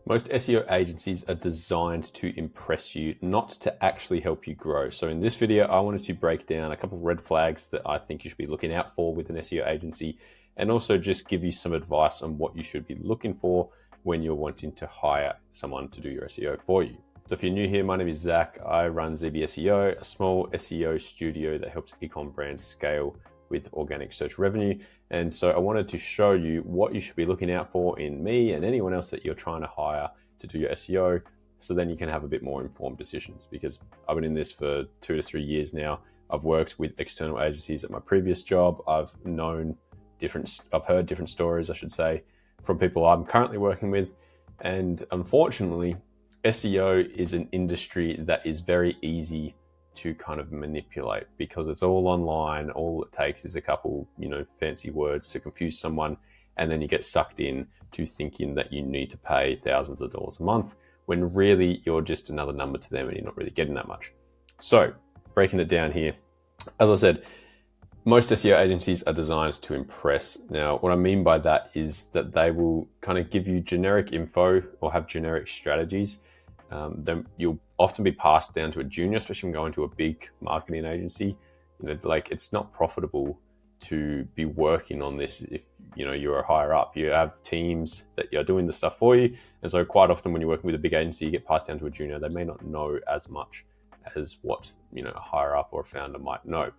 Most SEO agencies are designed to impress you, not to actually help you grow. So in this video, I wanted to break down a couple of red flags that I think you should be looking out for with an SEO agency, and also just give you some advice on what you should be looking for when you're wanting to hire someone to do your SEO for you. So if you're new here, my name is Zach. I run ZB SEO, a small SEO studio that helps e-com brands scale with organic search revenue. And so I wanted to show you what you should be looking out for in me and anyone else that you're trying to hire to do your SEO, so then you can have a bit more informed decisions. Because I've been in this for 2 to 3 years now. I've worked with external agencies at my previous job. I've heard different stories, I should say, from people I'm currently working with. And unfortunately, SEO is an industry that is very easy to kind of manipulate because it's all online. All it takes is a couple, fancy words to confuse someone, and then you get sucked in to thinking that you need to pay thousands of dollars a month when really you're just another number to them and you're not really getting that much. So breaking it down here, as I said, most SEO agencies are designed to impress. Now, what I mean by that is that they will kind of give you generic info or have generic strategies. Then you'll often be passed down to a junior, especially when going to a big marketing agency. It's not profitable to be working on this if you're a higher up. You have teams that are doing the stuff for you, and so quite often when you're working with a big agency, you get passed down to a junior. They may not know as much as what a higher up or a founder might know.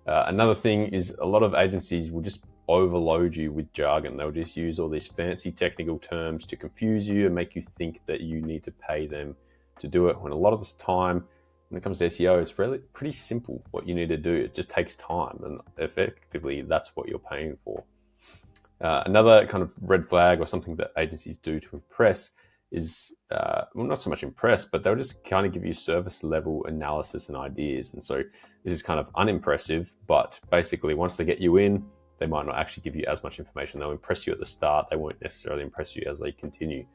Another thing is a lot of agencies will just overload you with jargon. They'll just use all these fancy technical terms to confuse you and make you think that you need to pay them to do it, when a lot of the time when it comes to SEO, it's really pretty simple what you need to do. It just takes time, and effectively that's what you're paying for. Another kind of red flag or something that agencies do to impress is, not so much impress, but they'll just kind of give you service level analysis and ideas. And so this is kind of unimpressive, but basically once they get you in, they might not actually give you as much information. They'll impress you at the start. They won't necessarily impress you as they continue.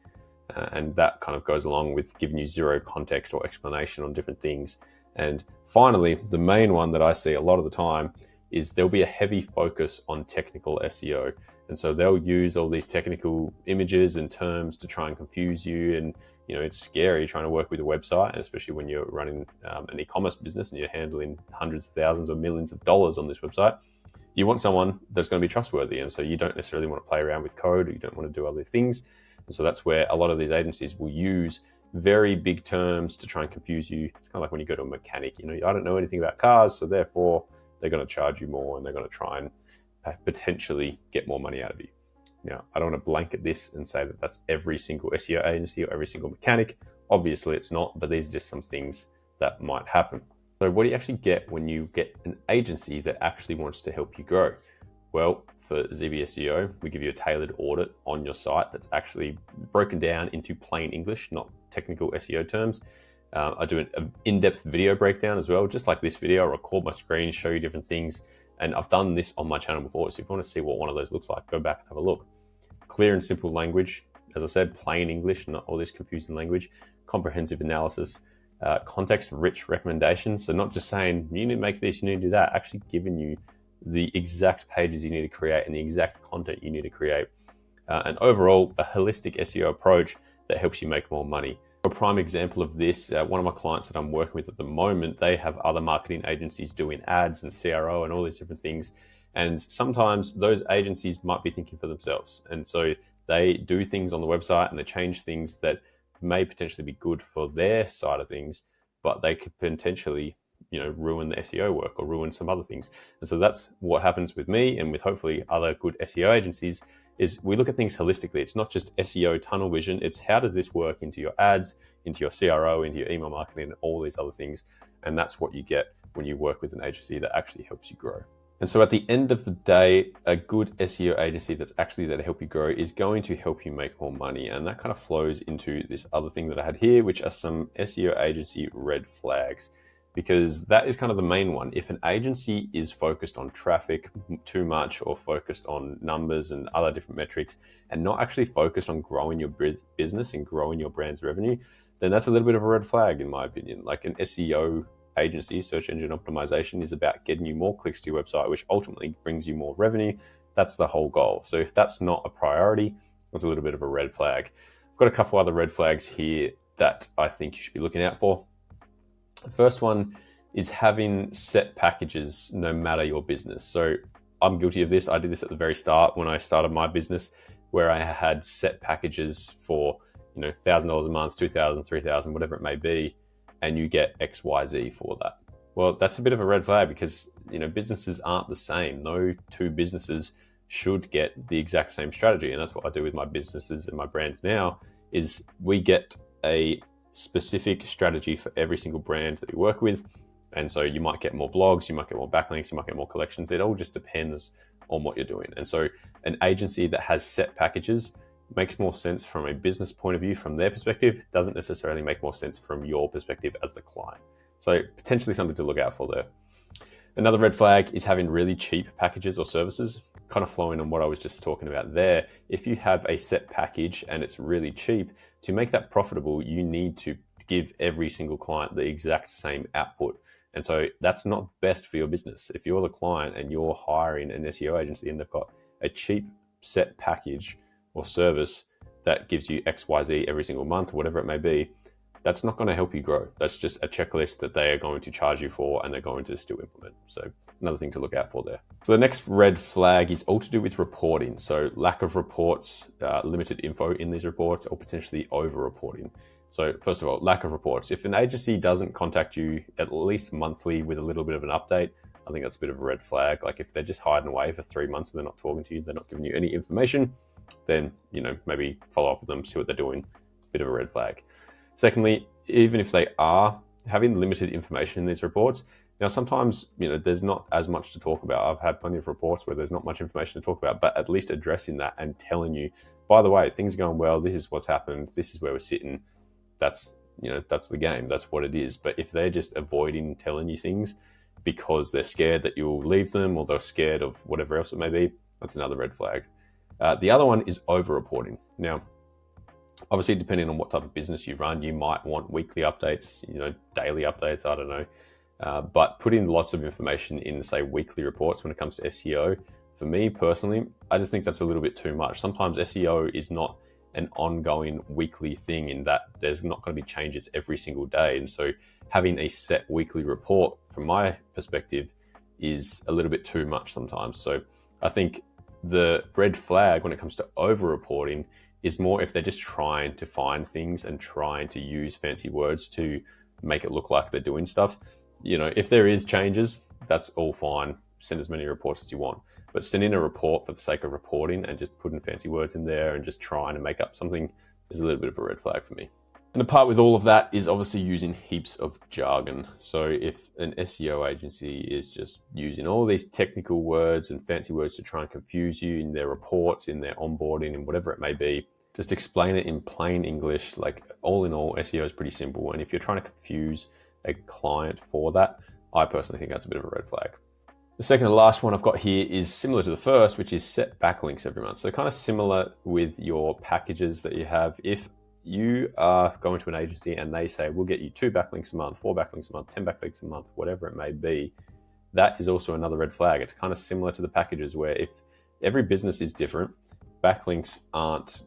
And that kind of goes along with giving you zero context or explanation on different things. And finally, the main one that I see a lot of the time is there'll be a heavy focus on technical SEO. And so they'll use all these technical images and terms to try and confuse you. And, it's scary trying to work with a website, and especially when you're running an e-commerce business and you're handling hundreds of thousands or millions of dollars on this website. You want someone that's going to be trustworthy. And so you don't necessarily want to play around with code, or you don't want to do other things. And so that's where a lot of these agencies will use very big terms to try and confuse you. It's kind of like when you go to a mechanic, I don't know anything about cars, so therefore they're going to charge you more and they're going to try and potentially get more money out of you. Now, I don't want to blanket this and say that that's every single SEO agency or every single mechanic. Obviously it's not, but these are just some things that might happen. So what do you actually get when you get an agency that actually wants to help you grow? Well, for ZB SEO, we give you a tailored audit on your site that's actually broken down into plain English, not technical SEO terms. I do an in-depth video breakdown as well, just like this video. I record my screen, show you different things. And I've done this on my channel before, so if you want to see what one of those looks like, go back and have a look. Clear and simple language, as I said, plain English, not all this confusing language, comprehensive analysis, context-rich recommendations. So not just saying, you need to make this, you need to do that, actually giving you the exact pages you need to create and the exact content you need to create. And overall, a holistic SEO approach that helps you make more money. A prime example of this, one of my clients that I'm working with at the moment, they have other marketing agencies doing ads and CRO and all these different things. And sometimes those agencies might be thinking for themselves. And so they do things on the website and they change things that may potentially be good for their side of things, but they could potentially ruin the SEO work or ruin some other things. And so that's what happens with me and with hopefully other good SEO agencies, is we look at things holistically. It's not just SEO tunnel vision. It's how does this work into your ads, into your CRO, into your email marketing, and all these other things. And that's what you get when you work with an agency that actually helps you grow. And so at the end of the day, a good SEO agency that's actually there to help you grow is going to help you make more money. And that kind of flows into this other thing that I had here, which are some SEO agency red flags. Because that is kind of the main one. If an agency is focused on traffic too much, or focused on numbers and other different metrics, and not actually focused on growing your business and growing your brand's revenue, then that's a little bit of a red flag in my opinion. Like an SEO agency, search engine optimization, is about getting you more clicks to your website, which ultimately brings you more revenue. That's the whole goal. So if that's not a priority, it's a little bit of a red flag. got a couple other red flags here that I think you should be looking out for. The first one is having set packages no matter your business. So I'm guilty of this. I did this at the very start when I started my business, where I had set packages for, $1,000 a month, $2,000, $3,000, whatever it may be, and you get XYZ for that. Well, that's a bit of a red flag because, businesses aren't the same. No two businesses should get the exact same strategy. And that's what I do with my businesses and my brands now, is we get a specific strategy for every single brand that we work with. And so you might get more blogs, you might get more backlinks, you might get more collections. It all just depends on what you're doing. And so an agency that has set packages makes more sense from a business point of view, from their perspective, doesn't necessarily make more sense from your perspective as the client. So potentially something to look out for there. Another red flag is having really cheap packages or services. Kind of flowing on what I was just talking about there. If you have a set package and it's really cheap, to make that profitable, you need to give every single client the exact same output. And so that's not best for your business. If you're the client and you're hiring an SEO agency and they've got a cheap set package or service that gives you XYZ every single month, whatever it may be, that's not going to help you grow. That's just a checklist that they are going to charge you for and they're going to still implement. So another thing to look out for there. So the next red flag is all to do with reporting. So lack of reports, limited info in these reports, or potentially over-reporting. So first of all, lack of reports. If an agency doesn't contact you at least monthly with a little bit of an update, I think that's a bit of a red flag. Like if they're just hiding away for 3 months and they're not talking to you, they're not giving you any information, then, maybe follow up with them, see what they're doing. Bit of a red flag. Secondly, even if they are having limited information in these reports, now sometimes, there's not as much to talk about. I've had plenty of reports where there's not much information to talk about, but at least addressing that and telling you, by the way, things are going well, this is what's happened, this is where we're sitting. That's the game, that's what it is. But if they're just avoiding telling you things because they're scared that you'll leave them or they're scared of whatever else it may be, that's another red flag. The other one is over-reporting. Now, obviously, depending on what type of business you run, you might want weekly updates, daily updates, I don't know. But putting lots of information in, say, weekly reports when it comes to SEO, for me personally, I just think that's a little bit too much. Sometimes SEO is not an ongoing weekly thing in that there's not going to be changes every single day. And so having a set weekly report, from my perspective, is a little bit too much sometimes. So I think the red flag when it comes to over-reporting is more if they're just trying to find things and trying to use fancy words to make it look like they're doing stuff. If there is changes, that's all fine. Send as many reports as you want. But sending a report for the sake of reporting and just putting fancy words in there and just trying to make up something is a little bit of a red flag for me. And the part with all of that is obviously using heaps of jargon. So if an SEO agency is just using all these technical words and fancy words to try and confuse you in their reports, in their onboarding, and whatever it may be, just explain it in plain English. Like, all in all, SEO is pretty simple. And if you're trying to confuse a client for that, I personally think that's a bit of a red flag. The second and last one I've got here is similar to the first, which is set backlinks every month. So kind of similar with your packages that you have. If you are going to an agency and they say, we'll get you 2 backlinks a month, 4 backlinks a month, 10 backlinks a month, whatever it may be, that is also another red flag. It's kind of similar to the packages, where if every business is different, backlinks aren't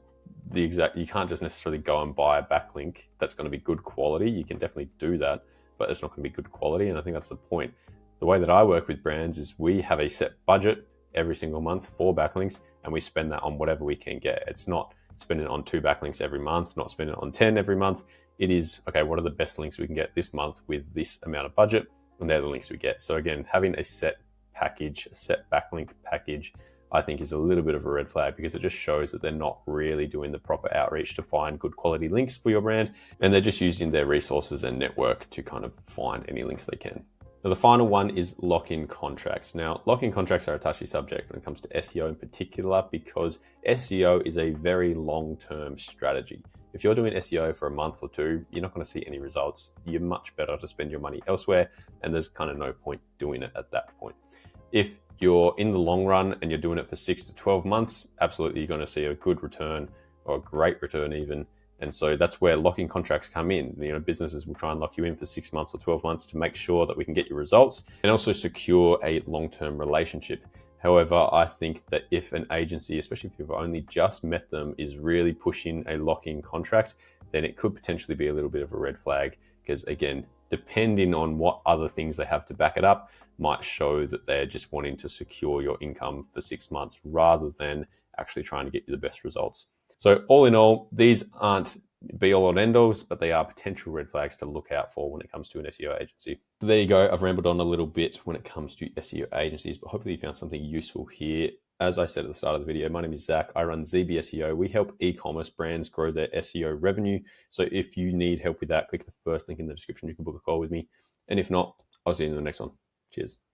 the exact, you can't just necessarily go and buy a backlink that's going to be good quality. You can definitely do that, but it's not going to be good quality. And I think that's the point. The way that I work with brands is we have a set budget every single month for backlinks, and we spend that on whatever we can get. It's not spending it on 2 backlinks every month, not spending it on 10 every month. It is, okay, what are the best links we can get this month with this amount of budget? And they're the links we get. So again, having a set package, a set backlink package, I think is a little bit of a red flag, because it just shows that they're not really doing the proper outreach to find good quality links for your brand. And they're just using their resources and network to kind of find any links they can. Now, the final one is lock-in contracts. Now, lock-in contracts are a touchy subject when it comes to SEO in particular, because SEO is a very long-term strategy. If you're doing SEO for a month or 2, you're not going to see any results. You're much better to spend your money elsewhere, and there's kind of no point doing it at that point. If you're in the long run and you're doing it for 6 to 12 months, absolutely you're going to see a good return, or a great return even. And so that's where locking contracts come in. Businesses will try and lock you in for 6 months or 12 months to make sure that we can get your results and also secure a long-term relationship. However, I think that if an agency, especially if you've only just met them, is really pushing a lock-in contract, then it could potentially be a little bit of a red flag, because again, depending on what other things they have to back it up, might show that they're just wanting to secure your income for 6 months rather than actually trying to get you the best results. So all in all, these aren't be all and end alls, but they are potential red flags to look out for when it comes to an SEO agency. So there you go. I've rambled on a little bit when it comes to SEO agencies, but hopefully you found something useful here. As I said at the start of the video, my name is Zach. I run ZB SEO. We help e-commerce brands grow their SEO revenue. So if you need help with that, click the first link in the description. You can book a call with me. And if not, I'll see you in the next one. Cheers.